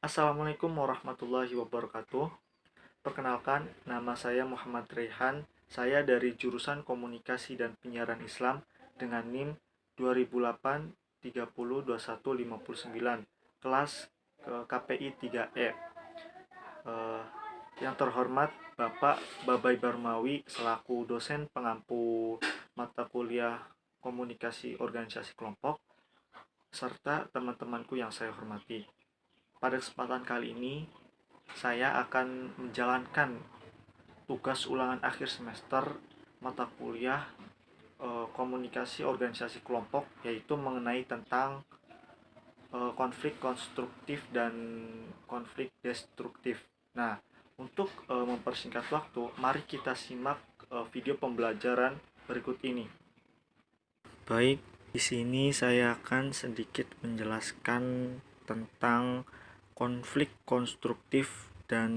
Assalamualaikum warahmatullahi wabarakatuh. Perkenalkan, nama saya Muhammad Rehan. Saya dari jurusan Komunikasi dan Penyiaran Islam dengan NIM 2008 30 21 59, kelas KPI 3E. Eh, yang terhormat Bapak Babay Barmawi selaku dosen pengampu mata kuliah Komunikasi Organisasi Kelompok serta teman-temanku yang saya hormati. Pada kesempatan kali ini, saya akan menjalankan tugas ulangan akhir semester mata kuliah komunikasi organisasi kelompok, yaitu mengenai tentang konflik konstruktif dan konflik destruktif. Nah, untuk mempersingkat waktu, mari kita simak video pembelajaran berikut ini. Baik, di sini saya akan sedikit menjelaskan tentang konflik konstruktif dan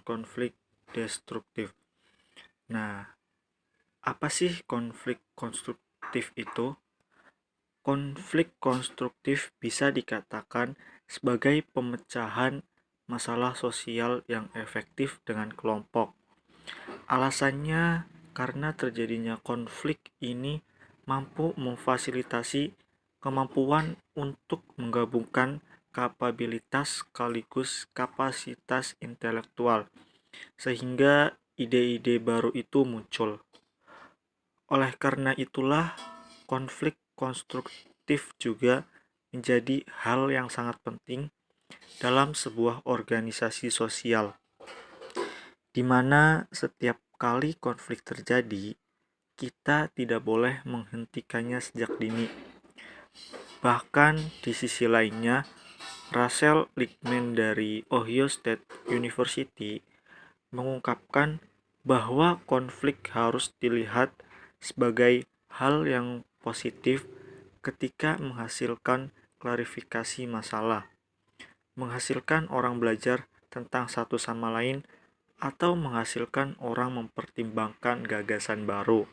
konflik destruktif. Nah, apa sih konflik konstruktif itu? Konflik konstruktif bisa dikatakan sebagai pemecahan masalah sosial yang efektif dengan kelompok. Alasannya karena terjadinya konflik ini mampu memfasilitasi kemampuan untuk menggabungkan kapabilitas sekaligus kapasitas intelektual, sehingga ide-ide baru itu muncul. Oleh karena itulah, konflik konstruktif juga menjadi hal yang sangat penting dalam sebuah organisasi sosial, di mana setiap kali konflik terjadi, kita tidak boleh menghentikannya sejak dini. Bahkan di sisi lainnya, Russell Lichtman dari Ohio State University mengungkapkan bahwa konflik harus dilihat sebagai hal yang positif ketika menghasilkan klarifikasi masalah, menghasilkan orang belajar tentang satu sama lain, atau menghasilkan orang mempertimbangkan gagasan baru.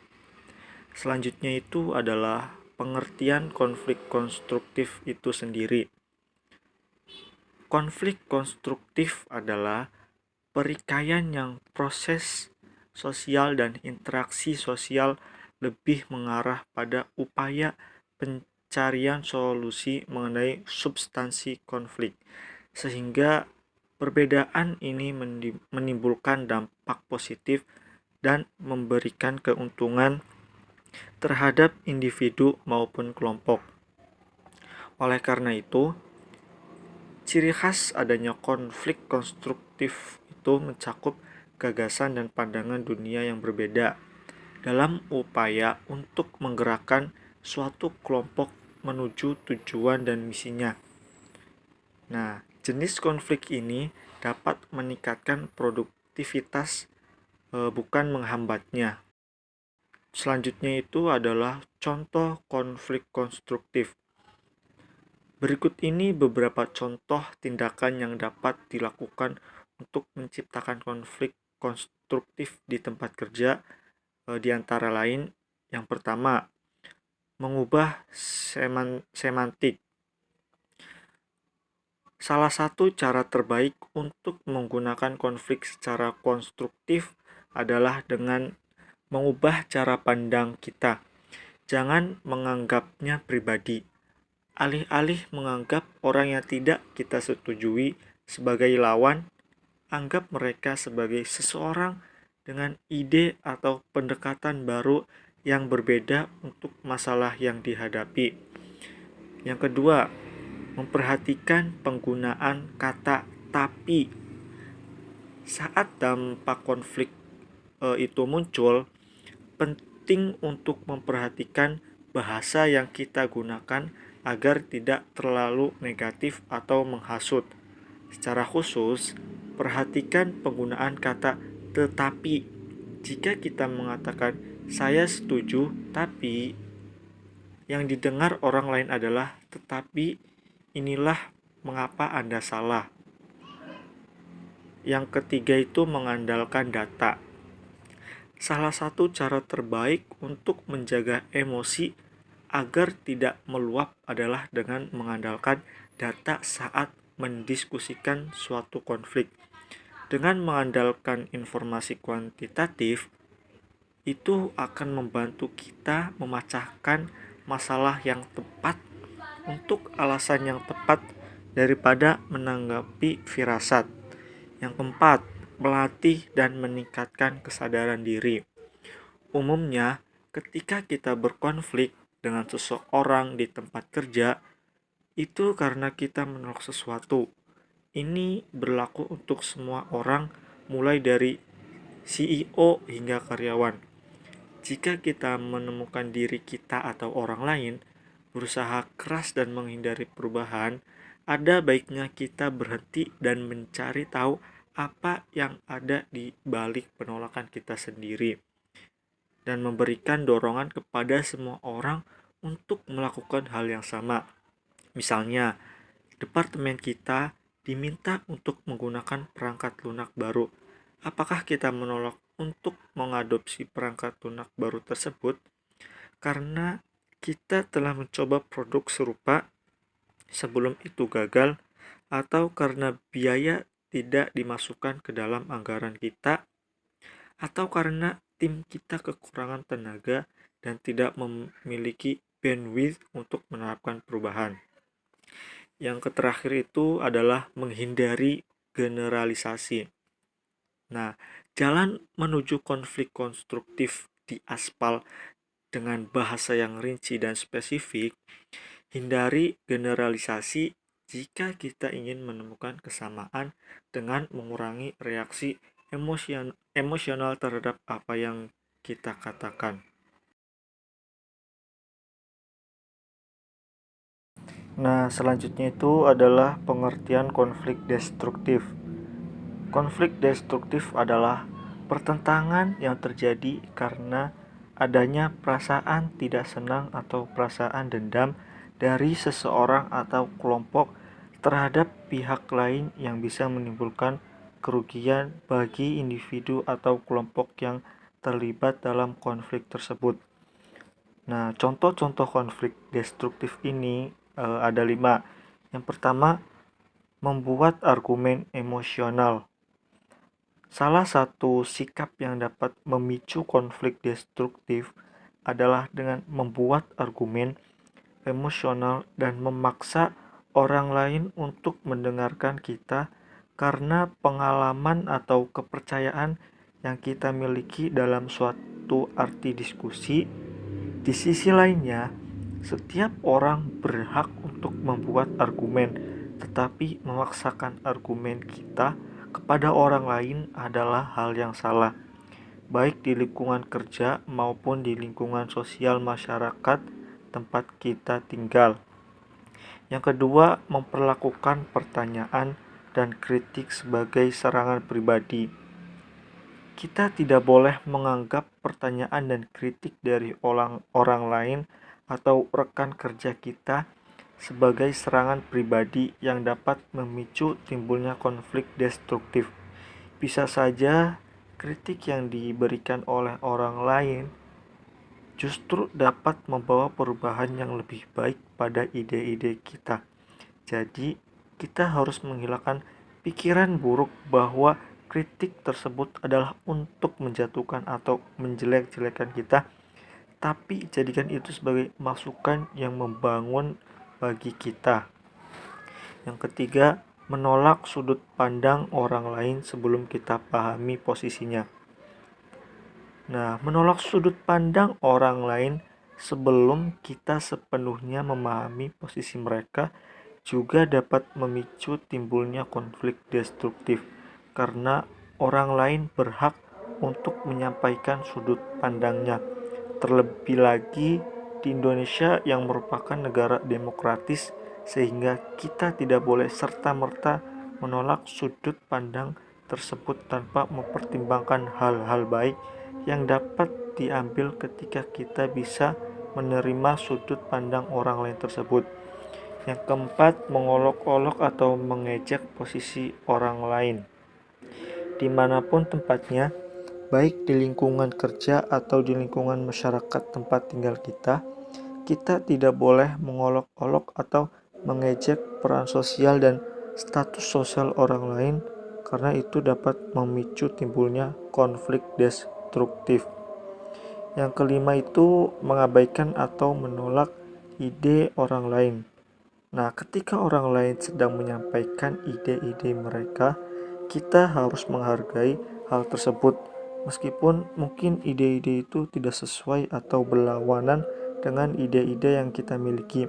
Selanjutnya itu adalah pengertian konflik konstruktif itu sendiri. Konflik konstruktif adalah perikaian yang proses sosial dan interaksi sosial lebih mengarah pada upaya pencarian solusi mengenai substansi konflik, sehingga perbedaan ini menimbulkan dampak positif dan memberikan keuntungan terhadap individu maupun kelompok. Oleh karena itu, ciri khas adanya konflik konstruktif itu mencakup gagasan dan pandangan dunia yang berbeda dalam upaya untuk menggerakkan suatu kelompok menuju tujuan dan misinya. Nah, jenis konflik ini dapat meningkatkan produktivitas, bukan menghambatnya. Selanjutnya itu adalah contoh konflik konstruktif. Berikut ini beberapa contoh tindakan yang dapat dilakukan untuk menciptakan konflik konstruktif di tempat kerja, di antara lain, yang pertama, mengubah semantik. Salah satu cara terbaik untuk menggunakan konflik secara konstruktif adalah dengan mengubah cara pandang kita. Jangan menganggapnya pribadi. Alih-alih menganggap orang yang tidak kita setujui sebagai lawan, anggap mereka sebagai seseorang dengan ide atau pendekatan baru yang berbeda untuk masalah yang dihadapi. Yang kedua, memperhatikan penggunaan kata tapi. Saat dampak konflik itu muncul, penting untuk memperhatikan bahasa yang kita gunakan agar tidak terlalu negatif atau menghasut. Secara khusus, perhatikan penggunaan kata tetapi. Jika kita mengatakan saya setuju, tapi yang didengar orang lain adalah tetapi inilah mengapa Anda salah. Yang ketiga itu mengandalkan data. Salah satu cara terbaik untuk menjaga emosi agar tidak meluap adalah dengan mengandalkan data saat mendiskusikan suatu konflik. Dengan mengandalkan informasi kuantitatif, itu akan membantu kita memecahkan masalah yang tepat untuk alasan yang tepat daripada menanggapi firasat. Yang keempat, melatih dan meningkatkan kesadaran diri. Umumnya, ketika kita berkonflik dengan seseorang di tempat kerja, itu karena kita menolak sesuatu. Ini berlaku untuk semua orang, mulai dari CEO hingga karyawan. Jika kita menemukan diri kita atau orang lain berusaha keras dan menghindari perubahan, ada baiknya kita berhenti dan mencari tahu apa yang ada di balik penolakan kita sendiri, dan memberikan dorongan kepada semua orang untuk melakukan hal yang sama. Misalnya, departemen kita diminta untuk menggunakan perangkat lunak baru. Apakah kita menolak untuk mengadopsi perangkat lunak baru tersebut karena kita telah mencoba produk serupa sebelum itu gagal, atau karena biaya tidak dimasukkan ke dalam anggaran kita, atau karena tim kita kekurangan tenaga dan tidak memiliki bandwidth untuk menerapkan perubahan? Yang terakhir itu adalah menghindari generalisasi. Nah, jalan menuju konflik konstruktif di aspal dengan bahasa yang rinci dan spesifik. Hindari generalisasi jika kita ingin menemukan kesamaan dengan mengurangi reaksi emosional terhadap apa yang kita katakan. Nah, selanjutnya itu adalah pengertian konflik destruktif. Konflik destruktif adalah pertentangan yang terjadi karena adanya perasaan tidak senang atau perasaan dendam dari seseorang atau kelompok terhadap pihak lain yang bisa menimbulkan kerugian bagi individu atau kelompok yang terlibat dalam konflik tersebut. Nah, contoh-contoh konflik destruktif ini ada 5. Yang pertama, membuat argumen emosional. Salah satu sikap yang dapat memicu konflik destruktif adalah dengan membuat argumen emosional dan memaksa orang lain untuk mendengarkan kita karena pengalaman atau kepercayaan yang kita miliki dalam suatu arti diskusi. Di sisi lainnya, setiap orang berhak untuk membuat argumen, tetapi memaksakan argumen kita kepada orang lain adalah hal yang salah, baik di lingkungan kerja maupun di lingkungan sosial masyarakat tempat kita tinggal. Yang kedua, memperlakukan pertanyaan dan kritik sebagai serangan pribadi. Kita tidak boleh menganggap pertanyaan dan kritik dari orang lain atau rekan kerja kita sebagai serangan pribadi yang dapat memicu timbulnya konflik destruktif. Bisa saja kritik yang diberikan oleh orang lain justru dapat membawa perubahan yang lebih baik pada ide-ide kita. Jadi, kita harus menghilangkan pikiran buruk bahwa kritik tersebut adalah untuk menjatuhkan atau menjelek-jelekan kita, tapi jadikan itu sebagai masukan yang membangun bagi kita. Yang ketiga, menolak sudut pandang orang lain sebelum kita pahami posisinya. Nah, menolak sudut pandang orang lain sebelum kita sepenuhnya memahami posisi mereka juga dapat memicu timbulnya konflik destruktif, karena orang lain berhak untuk menyampaikan sudut pandangnya. Terlebih lagi di Indonesia yang merupakan negara demokratis, sehingga kita tidak boleh serta-merta menolak sudut pandang tersebut tanpa mempertimbangkan hal-hal baik yang dapat diambil ketika kita bisa menerima sudut pandang orang lain tersebut. Yang keempat, mengolok-olok atau mengejek posisi orang lain. Dimanapun tempatnya, baik di lingkungan kerja atau di lingkungan masyarakat tempat tinggal kita tidak boleh mengolok-olok atau mengejek peran sosial dan status sosial orang lain, karena itu dapat memicu timbulnya konflik destruktif. Yang kelima itu mengabaikan atau menolak ide orang lain. Nah, ketika orang lain sedang menyampaikan ide-ide mereka, kita harus menghargai hal tersebut. Meskipun mungkin ide-ide itu tidak sesuai atau berlawanan dengan ide-ide yang kita miliki,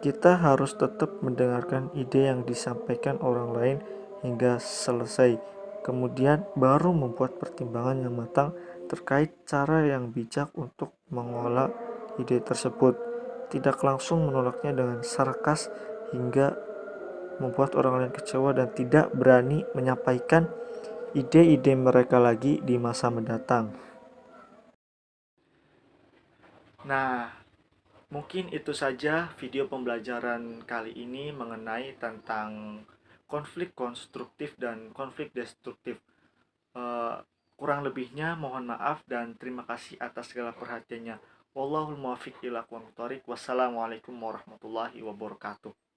kita harus tetap mendengarkan ide yang disampaikan orang lain hingga selesai. Kemudian baru membuat pertimbangan yang matang terkait cara yang bijak untuk mengolah ide tersebut. Tidak langsung menolaknya dengan sarkas hingga membuat orang lain kecewa dan tidak berani menyampaikan ide-ide mereka lagi di masa mendatang. Nah, mungkin itu saja video pembelajaran kali ini mengenai tentang konflik konstruktif dan konflik destruktif. Eh, Kurang lebihnya mohon maaf dan terima kasih atas segala perhatiannya. Wallahul muwaffiq ila aqwamit thoriq. Wassalamualaikum warahmatullahi wabarakatuh.